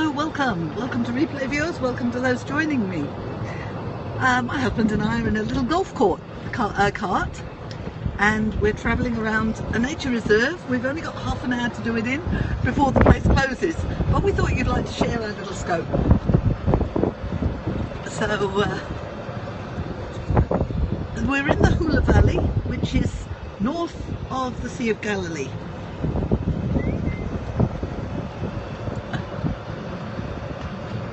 Hello, welcome to replay viewers, welcome to those joining me. My husband and I are in a little golf cart and we're travelling around a nature reserve. We've only got half an hour to do it in before the place closes, but we thought you'd like to share our little scope. So we're in the Hula Valley, which is north of the Sea of Galilee.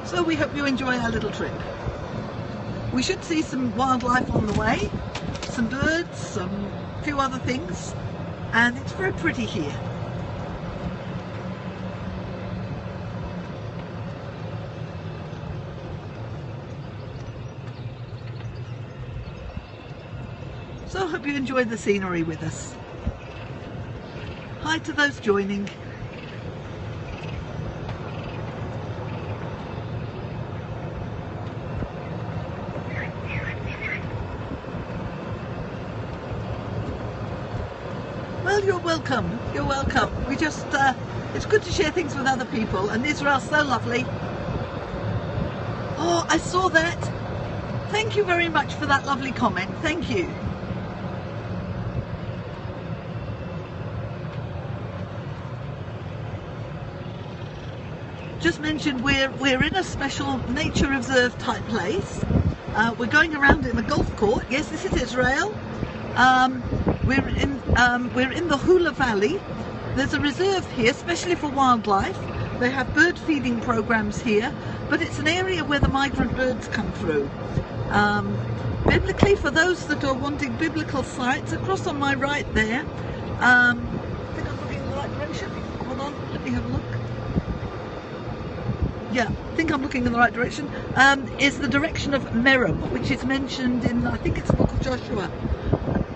So we hope you enjoy our little trip. We should see some wildlife on the way, some birds, some few other things, and it's very pretty here. So I hope you enjoyed the scenery with us. Hi to those joining. Well, you're welcome. You're welcome. We just, it's good to share things with other people, and Israel's so lovely. Oh, I saw that. Thank you very much for that lovely comment. Thank you. Just mentioned we're in a special nature reserve type place. We're going around in a golf court. Yes, this is Israel. We're in the Hula Valley. There's a reserve here, especially for wildlife. They have bird feeding programs here, but it's an area where the migrant birds come through. Biblically, for those that are wanting biblical sites, across on my right there, I think I'm looking in the right direction. Hold on, let me have a look. Yeah, I think I'm looking in the right direction. Is the direction of Merom, which is mentioned in, I think it's the book of Joshua.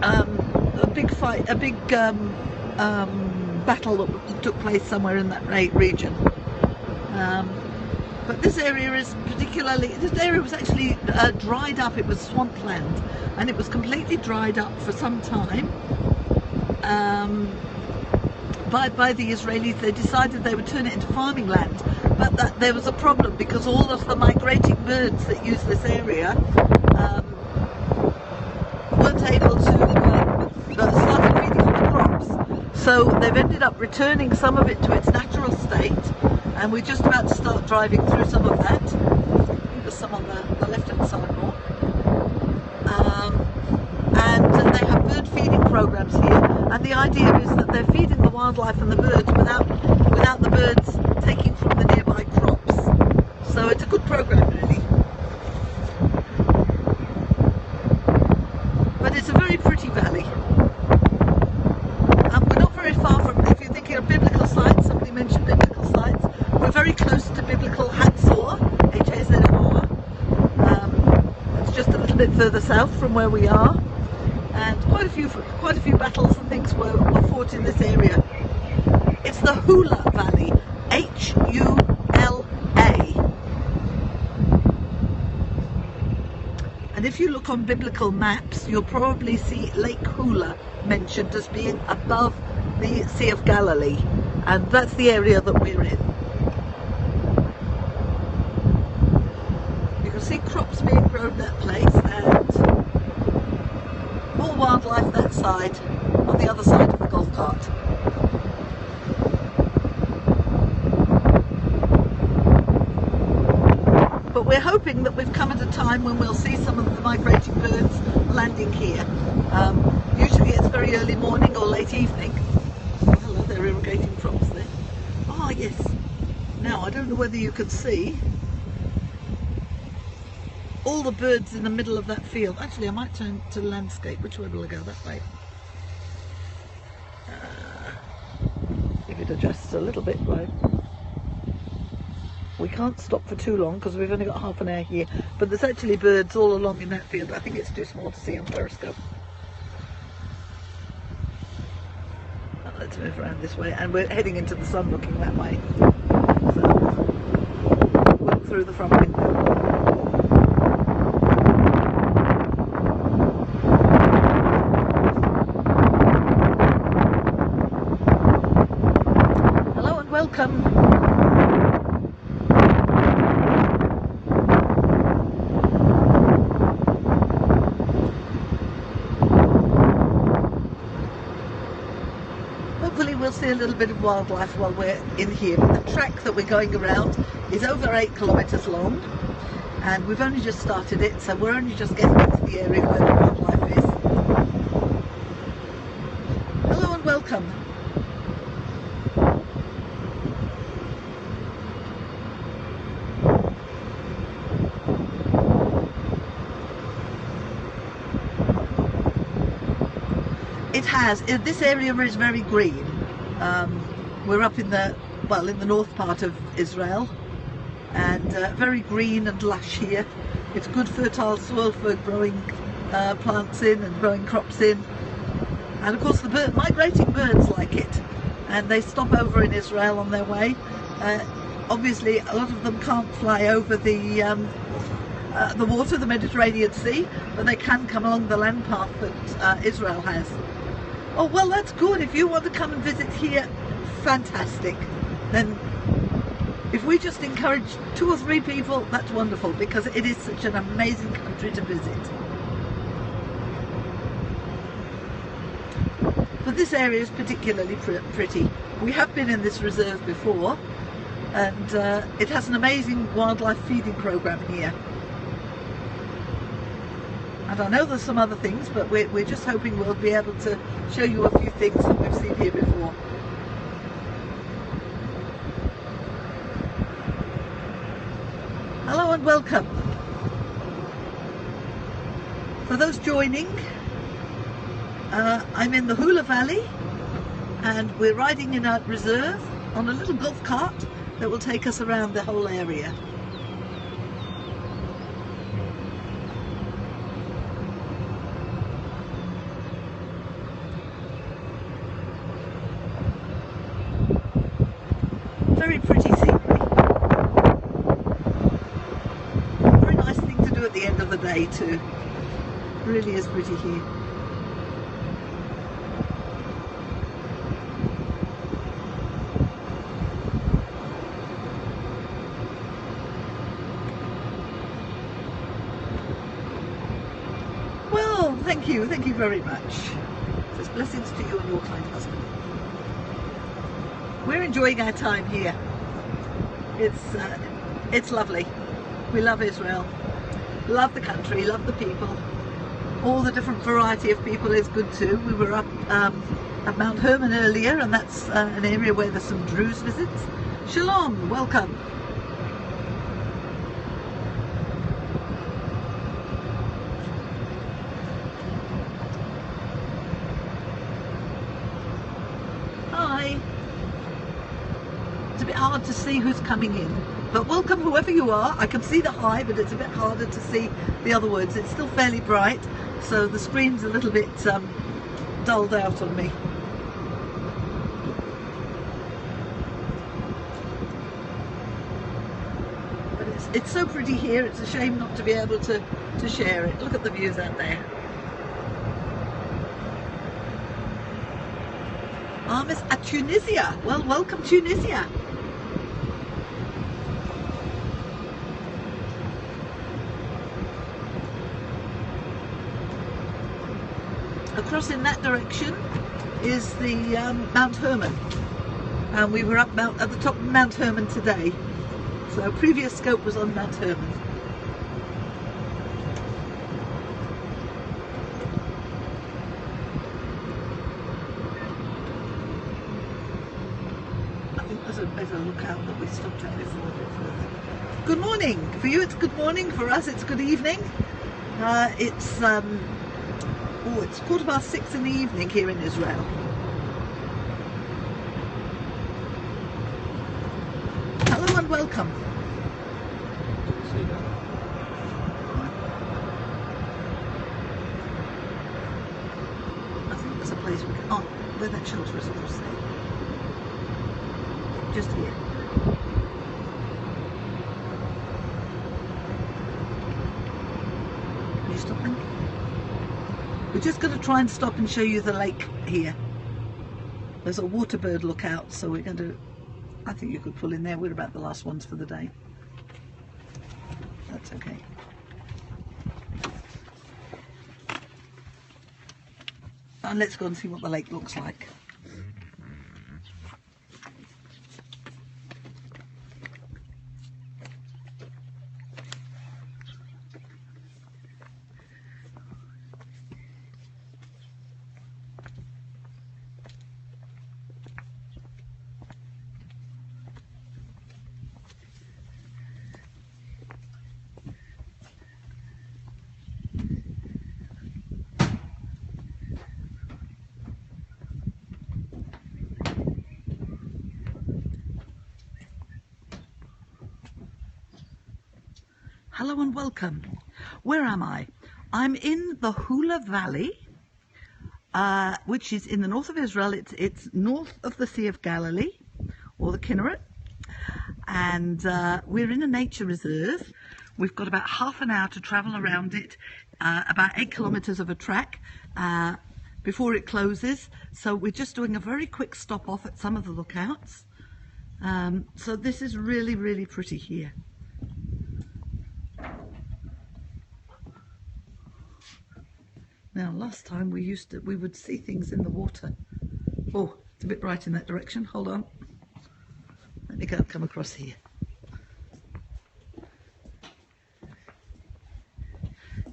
A big fight, a big battle that took place somewhere in that region. But this area is this area was actually dried up. It was swampland, and it was completely dried up for some time. By the Israelis, they decided they would turn it into farming land, but that there was a problem because all of the migrating birds that use this area weren't able to start feeding on the crops. So they've ended up returning some of it to its natural state, and we're just about to start driving through some of that. There's some on the left-hand side more. And they have bird feeding programs here, and the idea is that they're feeding the wildlife and the birds without the birds taking from the nearby crops. So it's a good program, really. But it's a very pretty valley. We're not very far from, if you're thinking of biblical sites, somebody mentioned biblical sites, we're very close to biblical Hazor, H-A-Z-O-R. It's just a little bit further south from where we are. And quite a few battles and things were fought in this area. It's the Hula Valley, H-U-L-A. And if you look on biblical maps, you'll probably see Lake Hula mentioned as being above the Sea of Galilee, and that's the area that we're in. You can see crops being grown that place, and more wildlife that side, on the other side of the golf cart. But we're hoping that we've come at a time when we'll see some of the migrating birds landing here. Usually it's very early morning or late evening. Oh, hello, they're irrigating crops there. Ah, yes. Now, I don't know whether you can see all the birds in the middle of that field. Actually, I might turn to landscape. Which way will I go? That way. If it adjusts a little bit, right? We can't stop for too long because we've only got half an hour here. But there's actually birds all along in that field. I think it's too small to see on periscope. Let's move around this way, and we're heading into the sun looking that way. So, look through the front window. Hello and welcome. see a little bit of wildlife while we're in here. But the track that we're going around is over 8 kilometres long, and we've only just started it, so we're only just getting into the area where the wildlife is. Hello and welcome. It has. This area is very green. We're up in the north part of Israel, and very green and lush here. It's good fertile soil for growing plants in and growing crops in. And of course the migrating birds like it, and they stop over in Israel on their way. Obviously a lot of them can't fly over the water, the Mediterranean Sea, but they can come along the land path that Israel has. Oh, well, that's good. If you want to come and visit here, fantastic. Then if we just encourage 2 or 3 people, that's wonderful, because it is such an amazing country to visit. But this area is particularly pretty. We have been in this reserve before, and it has an amazing wildlife feeding program here. And I know there's some other things, but we're just hoping we'll be able to show you a few things that we've seen here before. Hello and welcome. For those joining, I'm in the Hula Valley, and we're riding in a reserve on a little golf cart that will take us around the whole area. Very pretty scenery. Very nice thing to do at the end of the day too. It really is pretty here. Well, thank you very much. There's blessings to you and your kind husband. We're enjoying our time here. It's lovely. We love Israel, love the country, love the people. All the different variety of people is good too. We were up at Mount Hermon earlier, and that's an area where there's some Druze visits. Shalom, welcome. Hi. It's a bit hard to see who's coming in, but welcome whoever you are. I can see the hi, but it's a bit harder to see the other words. It's still fairly bright, so the screen's a little bit dulled out on me. But it's so pretty here, it's a shame not to be able to share it. Look at the views out there. Miss at Tunisia. Well, welcome Tunisia. Across in that direction is the Mount Hermon, and we were up at the top of Mount Hermon today. So our previous scope was on Mount Hermon. I think there's a better lookout that we stopped at before a bit further. Good morning. For you it's good morning, for us it's good evening. It's 6:15 in the evening here in Israel. Hello and welcome. I think there's a place we can, where that shelter is across there. Just here. Are you stopping? We're just going to try and stop and show you the lake here. There's a waterbird lookout, so we're going to, I think you could pull in there. We're about the last ones for the day. That's okay. And let's go and see what the lake looks like. Hello and welcome. Where am I? I'm in the Hula Valley, which is in the north of Israel. It's north of the Sea of Galilee, or the Kinneret, and we're in a nature reserve. We've got about half an hour to travel around it, about 8 kilometres of a track before it closes. So we're just doing a very quick stop off at some of the lookouts. So this is really, really pretty here. Now, last time we would see things in the water. Oh, it's a bit bright in that direction. Hold on. Let me come across here.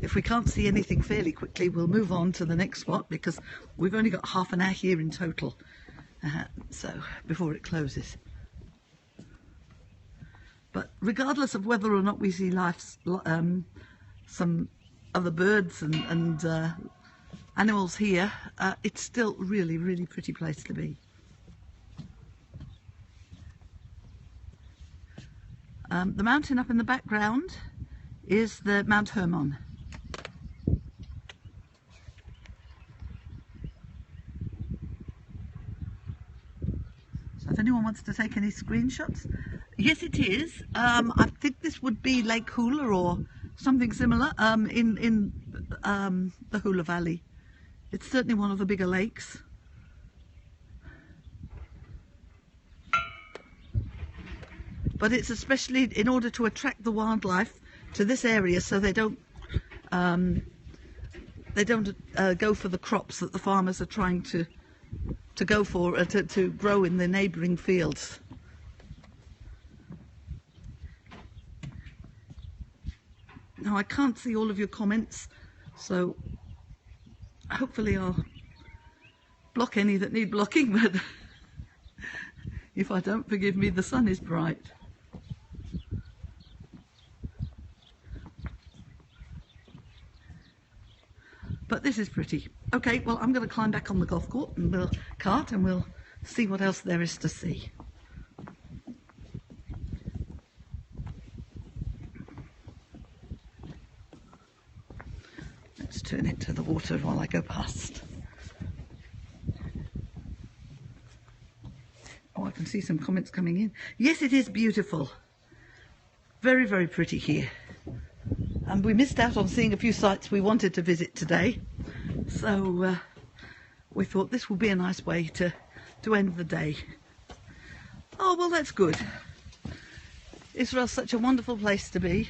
If we can't see anything fairly quickly, we'll move on to the next spot because we've only got half an hour here in total. So before it closes. But regardless of whether or not we see some other birds and animals here, it's still really, really pretty place to be. The mountain up in the background is the Mount Hermon. So if anyone wants to take any screenshots, yes it is. I think this would be Lake Hula or something similar in the Hula Valley. It's certainly one of the bigger lakes. But it's especially in order to attract the wildlife to this area, so they don't go for the crops that the farmers are trying to go for, to grow in the neighbouring fields. Now I can't see all of your comments, so hopefully I'll block any that need blocking, but if I don't, forgive me, the sun is bright. But this is pretty. Okay, well, I'm going to climb back on the golf cart and we'll see what else there is to see. Let's turn it to the water while I go past. Oh, I can see some comments coming in. Yes, it is beautiful. Very, very pretty here. And we missed out on seeing a few sites we wanted to visit today. So we thought this would be a nice way to end the day. Oh, well, that's good. Israel's such a wonderful place to be.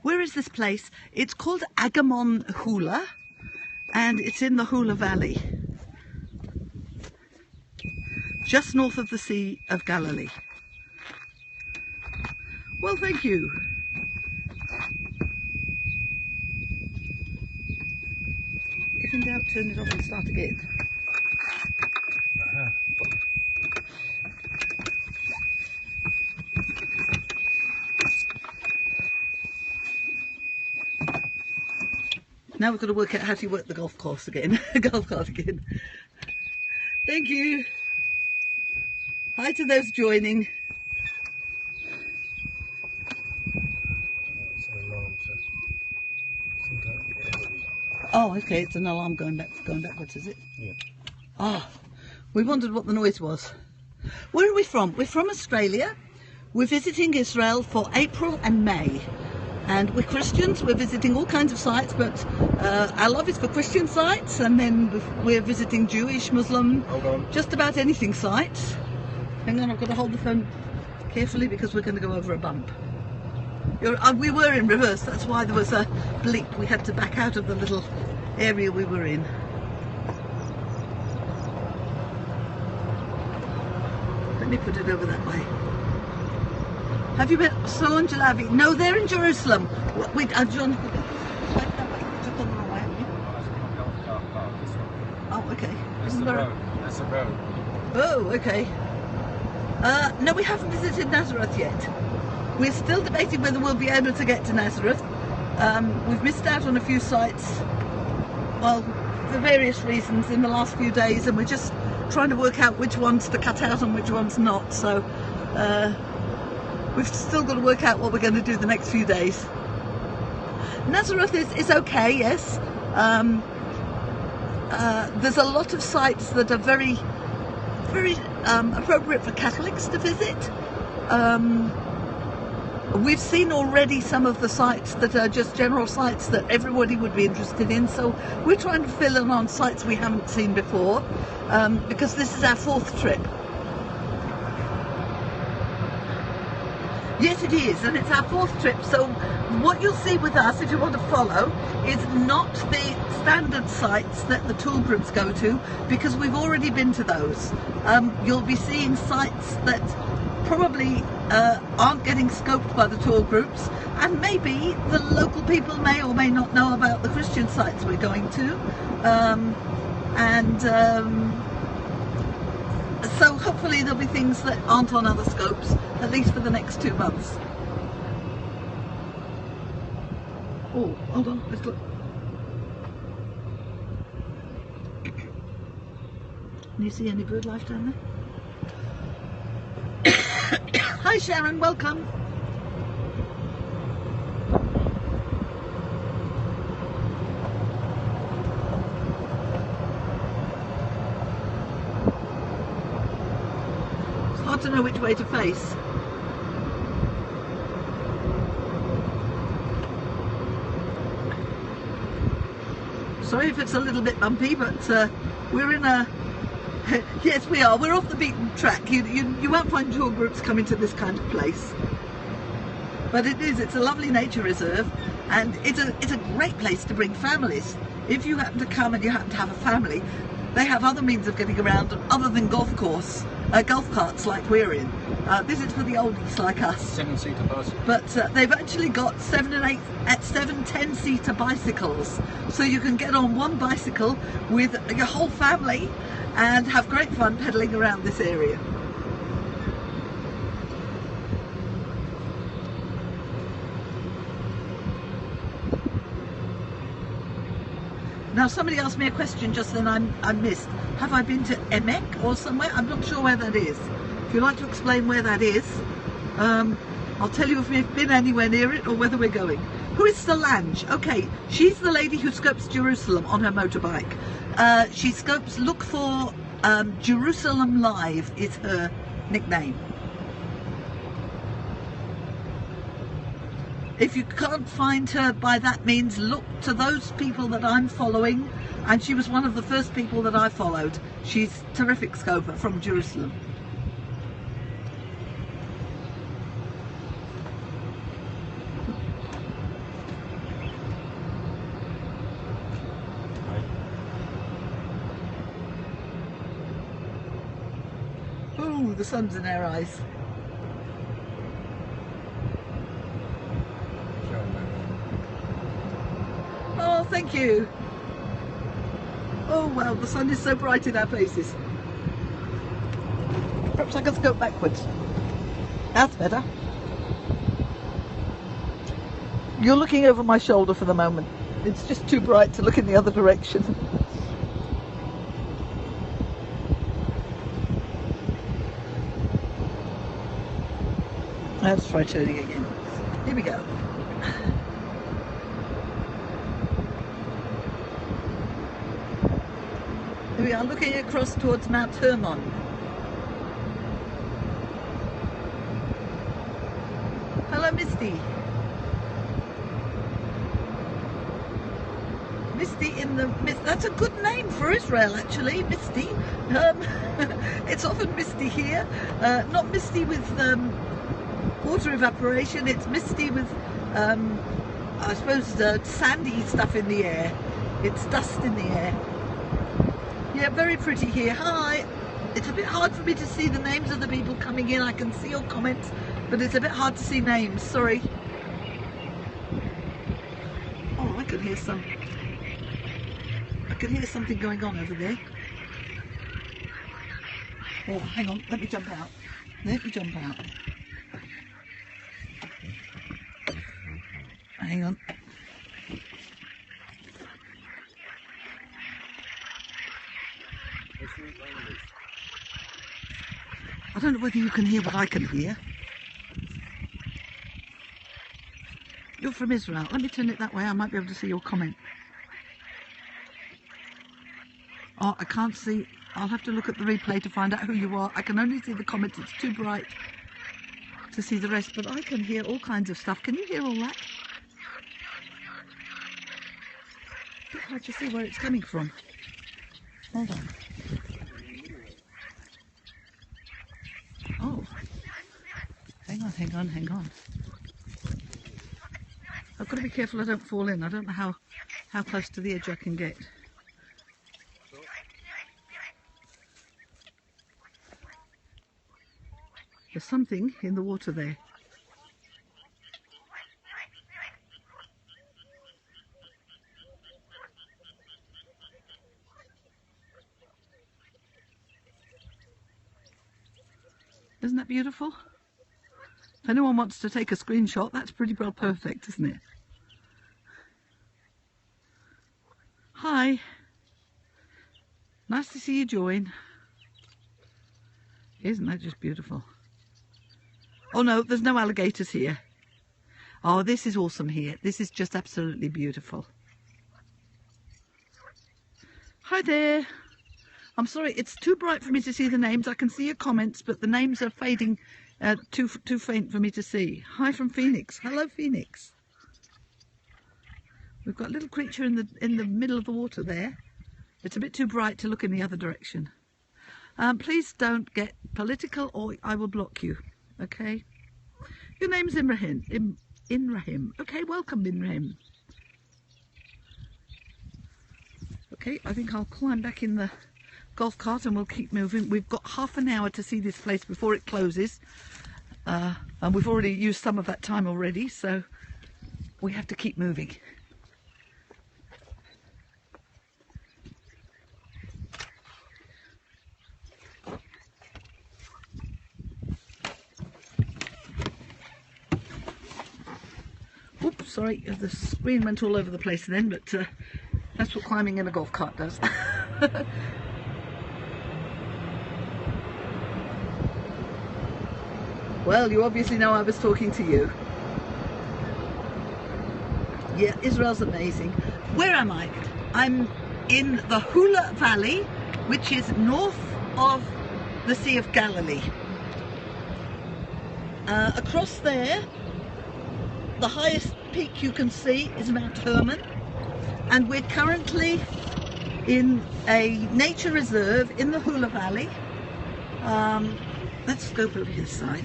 Where is this place? It's called Agamon Hula, and it's in the Hula Valley, just north of the Sea of Galilee. Well, thank you. If in doubt, turn it off and start again. Now we've got to work out how to work the golf course again. Golf cart again. Thank you. Hi to those joining. Oh, okay, it's an alarm going backwards, is it? Yeah. Ah, we wondered what the noise was. Where are we from? We're from Australia. We're visiting Israel for April and May. And we're Christians, we're visiting all kinds of sites, but our love is for Christian sites, and then we're visiting Jewish, Muslim, just about anything sites. Hang on, I've got to hold the phone carefully because we're going to go over a bump. We were in reverse, that's why there was a bleep. We had to back out of the little area we were in. Let me put it over that way. Have you been Salon Jalabi? No, they're in Jerusalem. Wait, John. Just on the wrong way, haven't you? Oh, okay. That's the road. That's the road. Oh, okay. No, we haven't visited Nazareth yet. We're still debating whether we'll be able to get to Nazareth. We've missed out on a few sites. Well, for various reasons in the last few days, and we're just trying to work out which ones to cut out and which ones not. So we've still got to work out what we're going to do the next few days. Nazareth is okay, yes. There's a lot of sites that are very appropriate for Catholics to visit. We've seen already some of the sites that are just general sites that everybody would be interested in, so we're trying to fill in on sites we haven't seen before, because this is our 4th trip. Yes, it is, and it's our 4th trip, so what you'll see with us, if you want to follow, is not the standard sites that the tour groups go to, because we've already been to those. You'll be seeing sites that probably aren't getting scoped by the tour groups, and maybe the local people may or may not know about the Christian sites we're going to, so hopefully there'll be things that aren't on other scopes, at least for the next 2 months. Oh, hold on, let's look. Can you see any bird life down there? Hi Sharon, welcome. It's hard to know which way to face. Sorry if it's a little bit bumpy, but we're in a... Yes, we are. We're off the beaten track. You won't find tour groups coming to this kind of place. But it's a lovely nature reserve, and it's a great place to bring families. If you happen to come and you happen to have a family, they have other means of getting around other than golf carts like we're in. This is for the oldies like us. 7-seater bus. But they've actually got 7 and 10-seater bicycles. So you can get on one bicycle with your whole family and have great fun pedaling around this area. Now somebody asked me a question just then I missed. Have I been to Emek or somewhere? I'm not sure where that is. If you'd like to explain where that is, I'll tell you if we've been anywhere near it or whether we're going. Who is Solange? Okay, she's the lady who scopes Jerusalem on her motorbike. She scopes, look for Jerusalem Live is her nickname. If you can't find her by that means, look to those people that I'm following, and she was one of the first people that I followed. She's a terrific scoper from Jerusalem. Oh, the sun's in our eyes. Oh, thank you. Oh, wow, the sun is so bright in our faces. Perhaps I can go backwards. That's better. You're looking over my shoulder for the moment. It's just too bright to look in the other direction. Let's try turning again. Here we go. We are looking across towards Mount Hermon. Hello, Misty. Misty in the mist. That's a good name for Israel, actually, Misty. It's often misty here. Not misty with water evaporation. It's misty with, I suppose, sandy stuff in the air. It's dust in the air. Yeah, very pretty here. Hi. It's a bit hard for me to see the names of the people coming in. I can see your comments, but it's a bit hard to see names. Sorry. Oh, I can hear something going on over there. Oh, hang on. Let me jump out. Let me jump out. Hang on. I don't know whether you can hear what I can hear. You're from Israel. Let me turn it that way. I might be able to see your comment. Oh, I can't see. I'll have to look at the replay to find out who you are. I can only see the comments. It's too bright to see the rest, but I can hear all kinds of stuff. Can you hear all that? A bit hard to see where it's coming from. Hold on. Oh. Hang on. I've got to be careful I don't fall in. I don't know how close to the edge I can get. There's something in the water there. Isn't that beautiful? If anyone wants to take a screenshot, that's pretty well perfect, isn't it? Hi. Nice to see you join. Isn't that just beautiful? Oh no, there's no alligators here. Oh, this is awesome here. This is just absolutely beautiful. Hi there. I'm sorry, it's too bright for me to see the names. I can see your comments, but the names are fading, too faint for me to see. Hi from Phoenix. Hello, Phoenix. We've got a little creature in the middle of the water there. It's a bit too bright to look in the other direction. Please don't get political or I will block you. Okay. Your name's Imrahim. Imrahim. Okay, welcome, Imrahim. Okay, I think I'll climb back in the golf cart and we'll keep moving. We've got half an hour to see this place before it closes. And we've already used some of that time already, so we have to keep moving. Oops, sorry, the screen went all over the place then, but that's what climbing in a golf cart does. Well, you obviously know I was talking to you. Yeah, Israel's amazing. Where am I? I'm in the Hula Valley, which is north of the Sea of Galilee. Across there, the highest peak you can see is Mount Hermon, and we're currently in a nature reserve in the Hula Valley. Let's go over this side.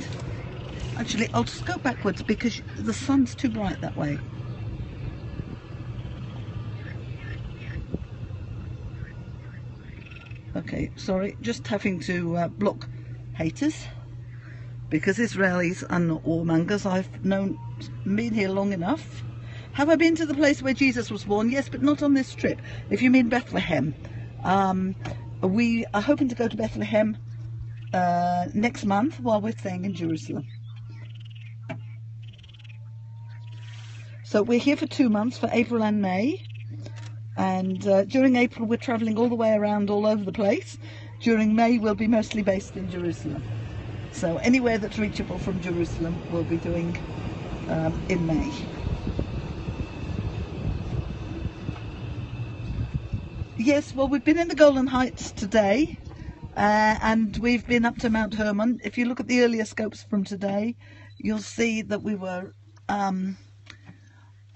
Actually, I'll just go backwards because the sun's too bright that way. Okay, sorry, just having to block haters because Israelis are not warmongers. I've been here long enough. Have I been to the place where Jesus was born? Yes, but not on this trip. If you mean Bethlehem. We are hoping to go to Bethlehem next month while we're staying in Jerusalem. So we're here for 2 months, for April and May. And during April we're travelling all the way around all over the place. During May we'll be mostly based in Jerusalem. So anywhere that's reachable from Jerusalem we'll be doing in May. Yes, well, we've been in the Golan Heights today, and we've been up to Mount Hermon. If you look at the earlier scopes from today, you'll see that we were on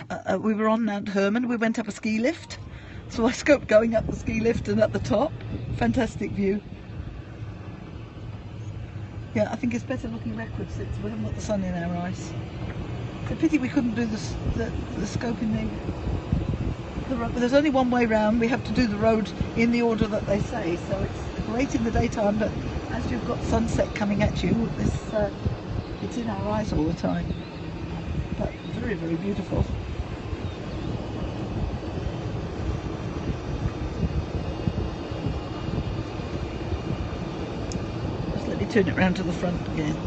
Mount Hermon. We went up a ski lift, so I scoped going up the ski lift and at the top. Fantastic view. Yeah, I think it's better looking backwards since we haven't got the sun in our eyes. It's a pity we couldn't do the scope in the road. There's only one way round. We have to do the road in the order that they say, so it's great in the daytime, but as you've got sunset coming at you, it's in our eyes all the time. But very, very beautiful. Just let me turn it round to the front again.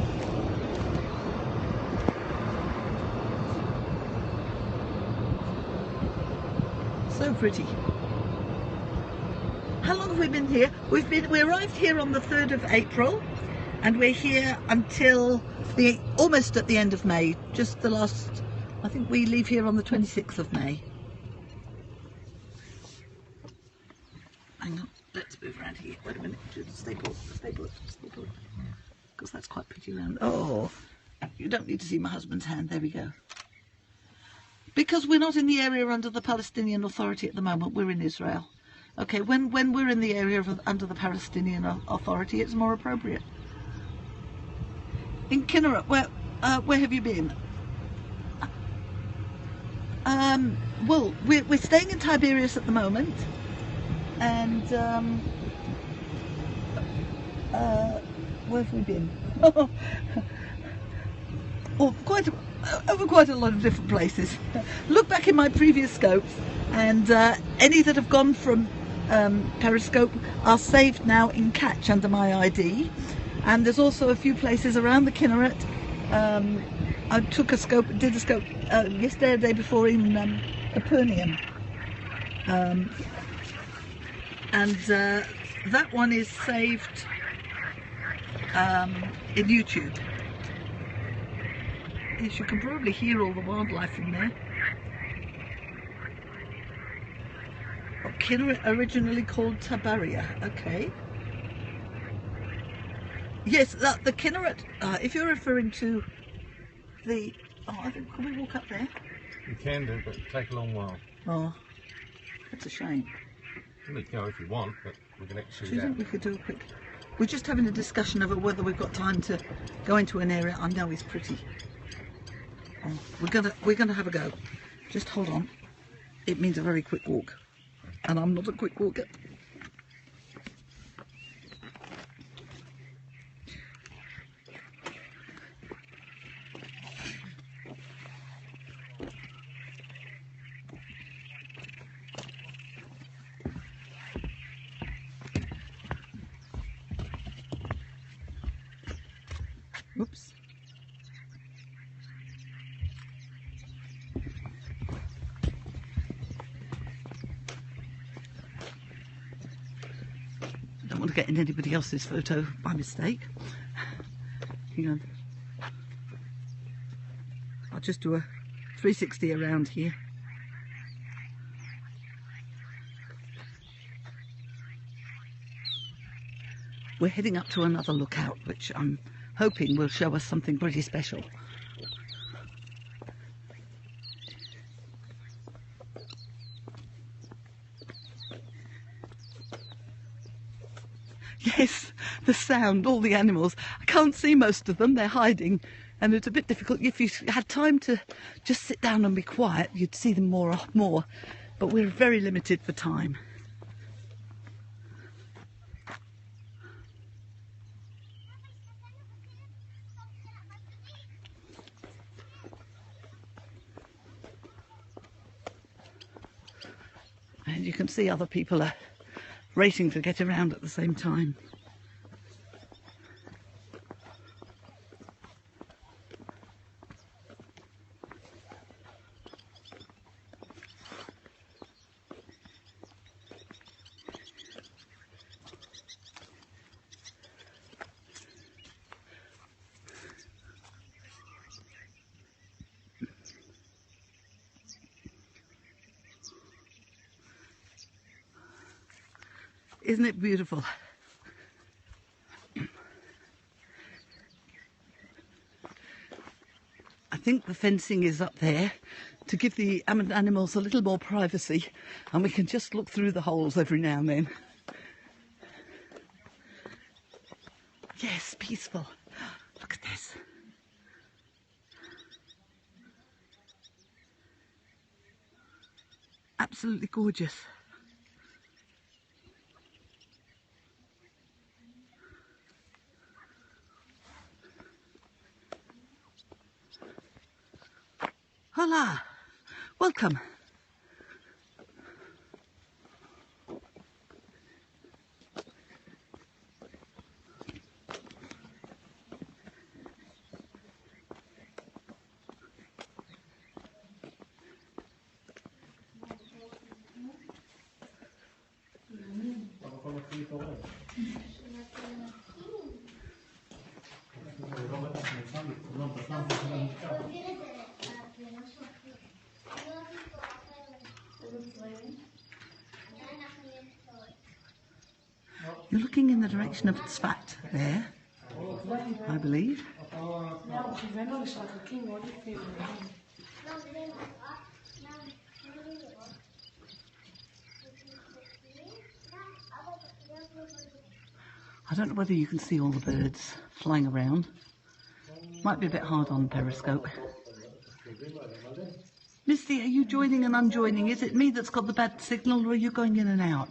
So pretty. How long have we been here? We arrived here on the 3rd of April, and we're here until almost at the end of May. Just the last, I think we leave here on the 26th of May. Hang on, let's move around here. Wait a minute. Stay put. Because that's quite pretty round. Oh, you don't need to see my husband's hand. There we go. Because we're not in the area under the Palestinian Authority at the moment, we're in Israel. Okay, when we're in the area under the Palestinian Authority, it's more appropriate. In Kinneret, where have you been? Well, we're staying in Tiberias at the moment, and where have we been? Oh, over quite a lot of different places. Look back in my previous scopes, and any that have gone from Periscope are saved now in Catch under my ID. And there's also a few places around the Kinneret. I did a scope yesterday, the day before in Capernaum, and that one is saved in YouTube. Yes, you can probably hear all the wildlife from there. Oh, Kinneret originally called Tabaria. Okay. Yes, the Kinneret. If you're referring to the, I think, can we walk up there? You can do, but it'll take a long while. Oh, that's a shame. You can go if you want, but we can actually. Do you think we could do a quick? We're just having a discussion over whether we've got time to go into an area I know is pretty. Oh, we're gonna have a go. Just hold on. It means a very quick walk, and I'm not a quick walker. Oops. I don't want to get in anybody else's photo by mistake. Hang on. I'll just do a 360 around here. We're heading up to another lookout, which I'm hoping will show us something pretty special. Yes, the sound, all the animals. I can't see most of them, they're hiding, and it's a bit difficult. If you had time to just sit down and be quiet, you'd see them more, but we're very limited for time. And you can see other people are racing to get around at the same time. Isn't it beautiful? I think the fencing is up there to give the animals a little more privacy, and we can just look through the holes every now and then. Yes, peaceful. Look at this. Absolutely gorgeous. Hola, welcome. You're looking in the direction of Tzfat there, I believe. I don't know whether you can see all the birds flying around. Might be a bit hard on Periscope. Misty, are you joining and unjoining? Is it me that's got the bad signal, or are you going in and out?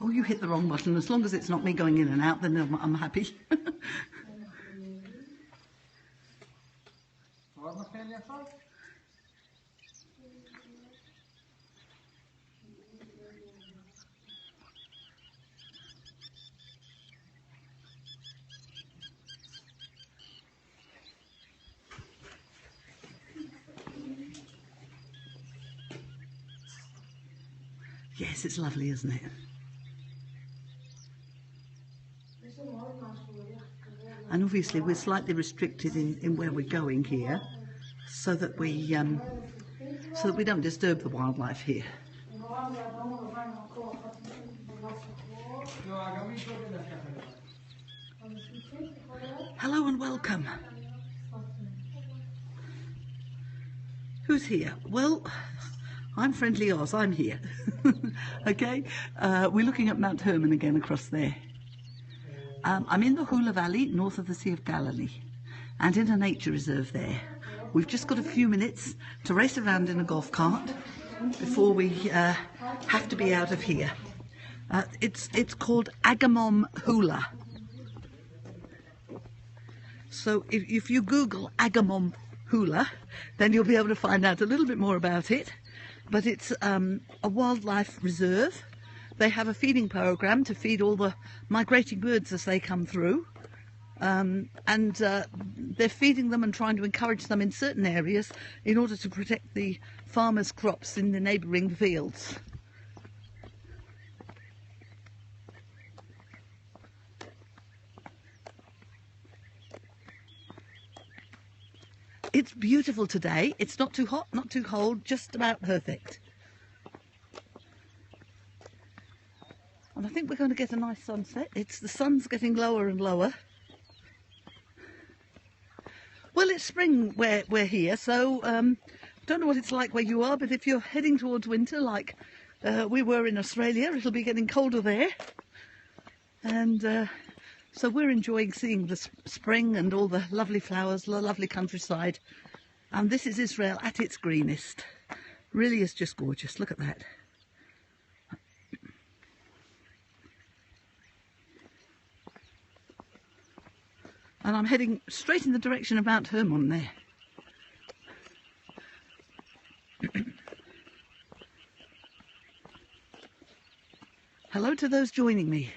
Oh, you hit the wrong button. As long as it's not me going in and out, then I'm happy. Yes, it's lovely, isn't it? And obviously we're slightly restricted in where we're going here, so that we don't disturb the wildlife here. Hello and welcome. Who's here? Well, I'm FriendlyAus, I'm here. Okay, we're looking at Mount Hermon again across there. I'm in the Hula Valley, north of the Sea of Galilee, and in a nature reserve there. We've just got a few minutes to race around in a golf cart before we have to be out of here. It's called Agamon Hula. So if you Google Agamon Hula, then you'll be able to find out a little bit more about it. But it's a wildlife reserve. They have a feeding program to feed all the migrating birds as they come through. They're feeding them and trying to encourage them in certain areas in order to protect the farmers' crops in the neighbouring fields. It's beautiful today. It's not too hot, not too cold, just about perfect. And I think we're going to get a nice sunset. The sun's getting lower and lower. Well, it's spring where we're here, so don't know what it's like where you are, but if you're heading towards winter like we were in Australia, it'll be getting colder there. And so we're enjoying seeing the spring and all the lovely flowers, the lovely countryside. And this is Israel at its greenest. Really is just gorgeous. Look at that. And I'm heading straight in the direction of Mount Hermon there. Hello to those joining me.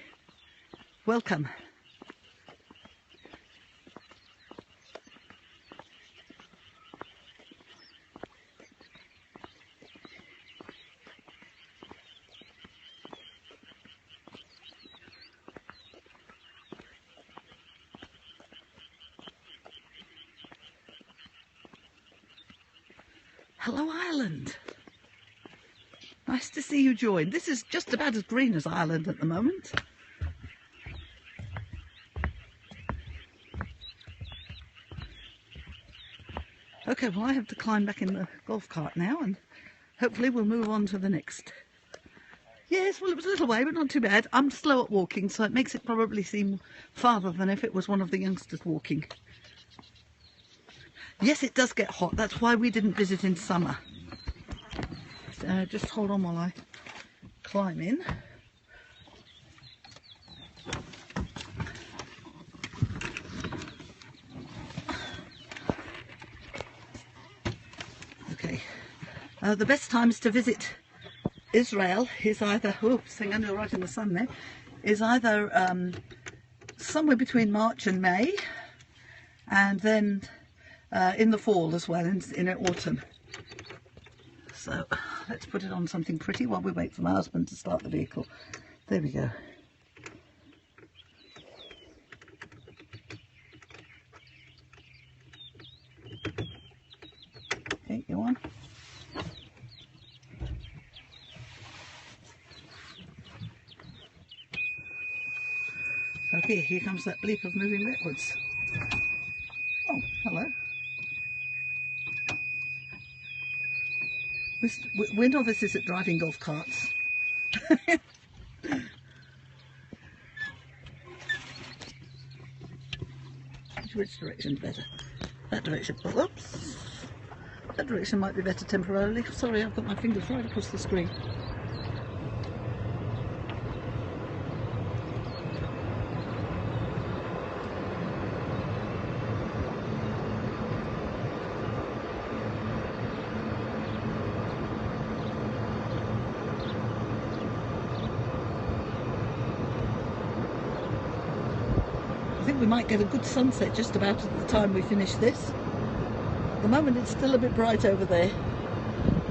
Welcome. Hello, Ireland. Nice to see you join. This is just about as green as Ireland at the moment. Okay, well, I have to climb back in the golf cart now, and hopefully we'll move on to the next. Yes, well, it was a little way, but not too bad. I'm slow at walking, so it makes it probably seem farther than if it was one of the youngsters walking. Yes, it does get hot. That's why we didn't visit in summer. Just hold on while I climb in. Okay. The best times to visit Israel is either, hang on, you're right in the sun there, is either somewhere between March and May, and then in the fall as well, in autumn. So let's put it on something pretty while we wait for my husband to start the vehicle. There we go. Okay, you on? Okay, here comes that bleep of moving backwards. Oh, hello. We're novices at driving golf carts. Which direction's better? That direction. Oh, oops. That direction might be better temporarily. Sorry, I've got my fingers right across the screen. I think we might get a good sunset just about at the time we finish this. At the moment it's still a bit bright over there.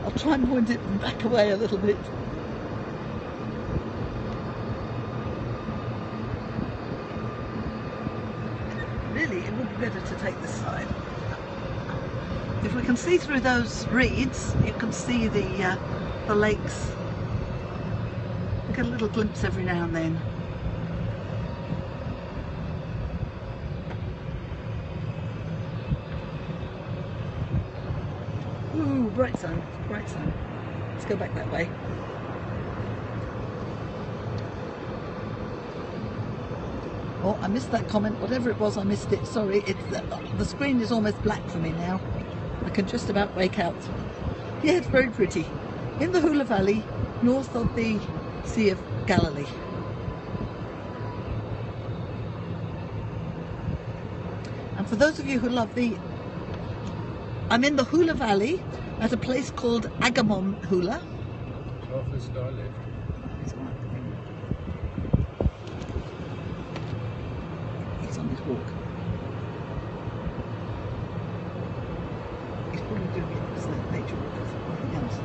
I'll try and point it back away a little bit. Really, it would be better to take this side. If we can see through those reeds, you can see the lakes. We get a little glimpse every now and then. Ooh, bright sun, bright sun. Let's go back that way. Oh, I missed that comment. Whatever it was, I missed it. Sorry, the screen is almost black for me now. I can just about make out. Yeah, it's very pretty. In the Hula Valley, north of the Sea of Galilee. And for those of you who love I'm in the Hula Valley at a place called Agamon Hula. He's on his walk. He's probably doing it as a nature walk or nothing else.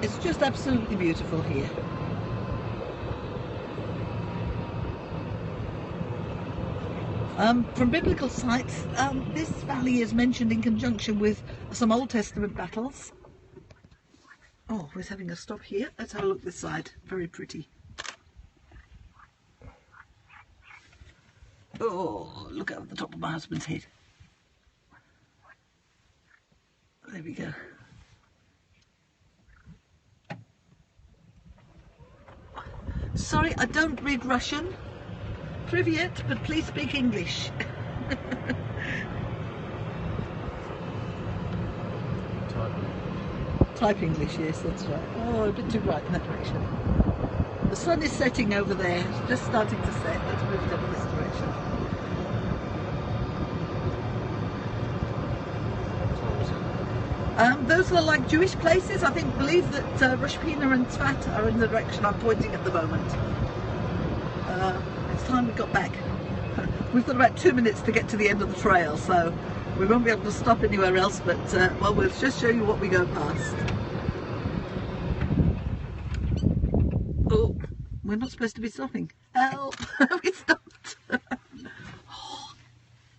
It's just absolutely beautiful here. From biblical sites, this valley is mentioned in conjunction with some Old Testament battles. Oh, we're having a stop here. Let's have a look this side. Very pretty. Oh, look over the top of my husband's head. There we go. Sorry, I don't read Russian. Privyet, but please speak English. Type English, yes, that's right. Oh, a bit too bright in that direction. The sun is setting over there. It's just starting to set. Let's move it over this direction. Those are like Jewish places. I believe that Rosh Hashanah and Tzfat are in the direction I'm pointing at the moment. It's time we got back. We've got about 2 minutes to get to the end of the trail, so we won't be able to stop anywhere else, but well, we'll just show you what we go past. Oh, we're not supposed to be stopping. Help! We stopped. Oh,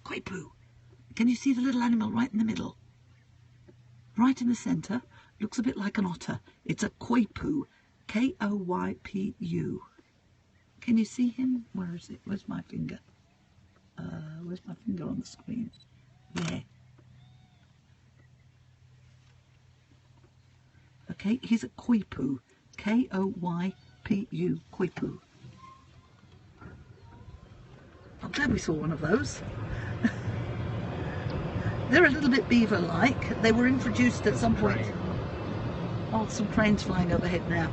Koipu. Can you see the little animal right in the middle? Right in the centre, looks a bit like an otter. It's a koipu, K-O-Y-P-U. Can you see him? Where is it? Where's my finger? Where's my finger on the screen? Yeah. Okay, he's a koipu, K-O-Y-P-U, koipu. I'm glad we saw one of those. They're a little bit beaver-like. They were introduced at some point. Oh, some cranes flying overhead now.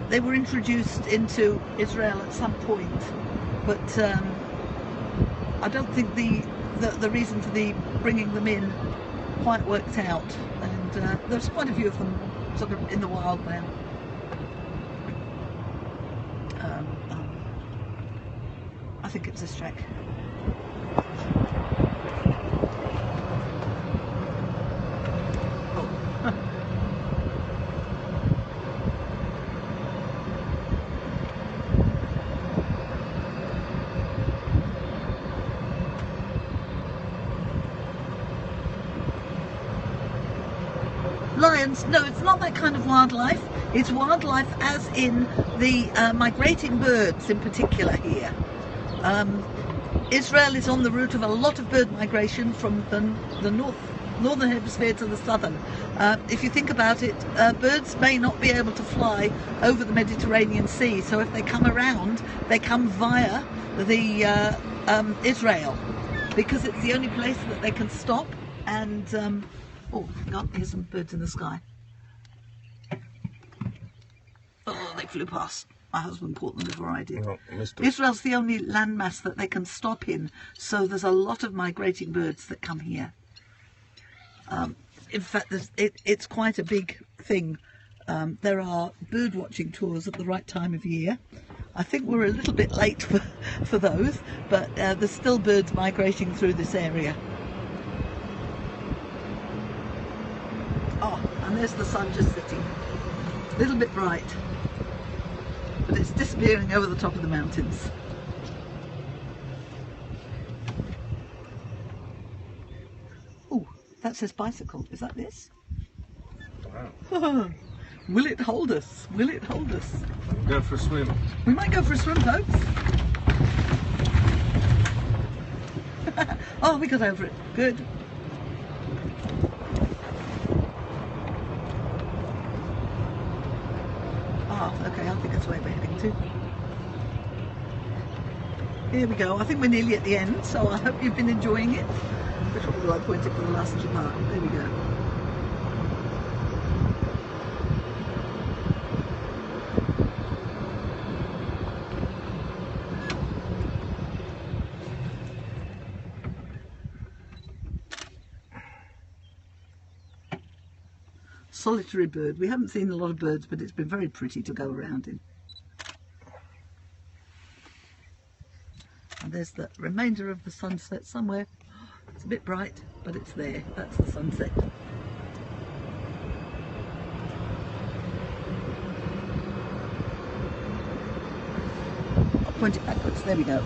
They were introduced into Israel at some point, but I don't think the reason for the bringing them in quite worked out. And there's quite a few of them sort of in the wild now. I think it's this track. Lions, no, it's not that kind of wildlife. It's wildlife as in the migrating birds in particular here. Israel is on the route of a lot of bird migration from the northern hemisphere to the southern. If you think about it, birds may not be able to fly over the Mediterranean Sea, so if they come around, they come via the Israel, because it's the only place that they can stop. And oh, God, here's some birds in the sky. Oh, they flew past. My husband caught them before I did. Well, Israel's the only landmass that they can stop in, so there's a lot of migrating birds that come here. In fact, it's quite a big thing. There are bird watching tours at the right time of year. I think we're a little bit late for those, but there's still birds migrating through this area. Oh, and there's the sun just sitting. A little bit bright, but it's disappearing over the top of the mountains. Oh, that says bicycle. Is that this? Wow. Will it hold us? Will it hold us? We'll go for a swim. We might go for a swim, folks. Oh, we got over it. Good. Okay, I think that's where we're heading to. Here we go. I think we're nearly at the end, so I hope you've been enjoying it. Which one will I point it for the last part? There we go. Solitary bird. We haven't seen a lot of birds, but it's been very pretty to go around in. And there's the remainder of the sunset somewhere. It's a bit bright, but it's there. That's the sunset. I'll point it backwards. There we go.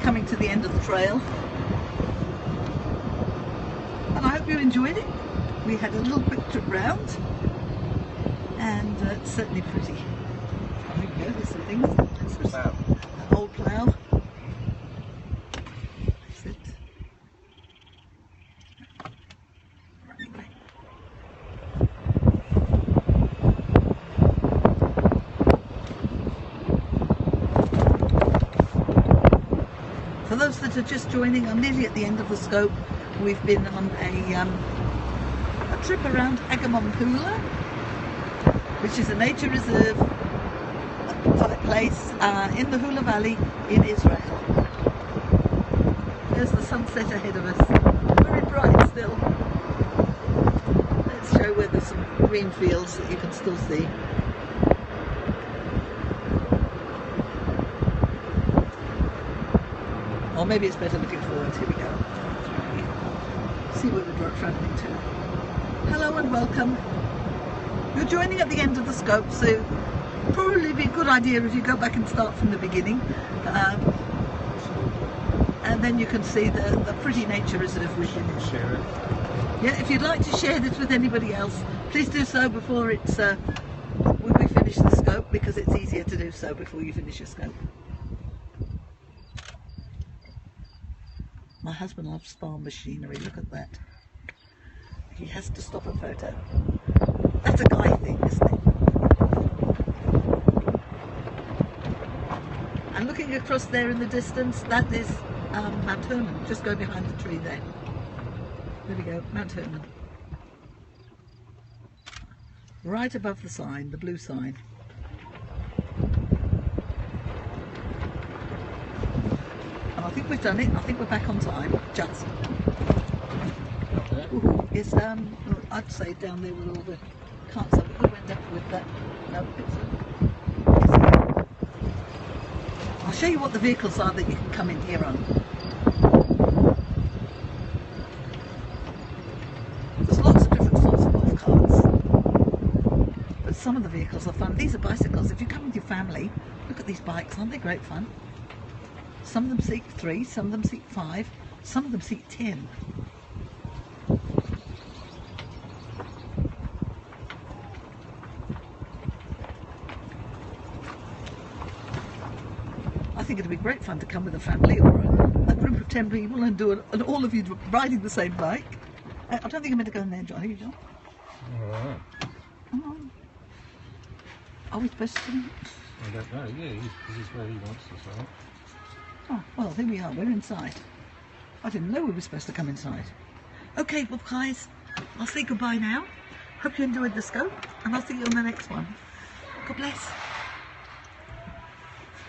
Coming to the end of the trail, and I hope you enjoyed it. We had a little quick trip round, and it's certainly pretty. There we go, there's some things. There's an old plough. That's it. For those that are just joining, I'm nearly at the end of the scope. We've been on a trip around Agamon Hula, which is a nature reserve type place in the Hula Valley in Israel. There's the sunset ahead of us. Very bright still. Let's show where there's some green fields that you can still see. Or maybe it's better looking forward. Here we go. See where we're travelling to. Hello and welcome. You're joining at the end of the scope, so probably be a good idea if you go back and start from the beginning. And then you can see the pretty nature reserve with you. Share it. Yeah, if you'd like to share this with anybody else, please do so before it's when we finish the scope, because it's easier to do so before you finish your scope. My husband loves farm machinery. Look at that. He has to stop a photo. That's a guy thing, isn't it? And looking across there in the distance, that is Mount Herman. Just go behind the tree there. There we go, Mount Herman. Right above the sign, the blue sign. And I think we've done it. I think we're back on time. Just. Ooh, yes, I'd say down there with all the carts. I could have went up with that. No, I'll show you what the vehicles are that you can come in here on. There's lots of different sorts of golf carts, but some of the vehicles are fun. These are bicycles. If you come with your family, look at these bikes. Aren't they great fun? Some of them seat 3, some of them seat 5, some of them seat 10. I think it'd be great fun to come with a family or a group of 10 people and do and all of you riding the same bike. I don't think I'm meant to go in there, John. Are you, John? Alright. Come on. Are we supposed to? I don't know. Yeah, this is where he wants us, right? Oh, well, here we are. We're inside. I didn't know we were supposed to come inside. Okay, well, guys, I'll say goodbye now. Hope you enjoyed the scope, and I'll see you on the next one. God bless.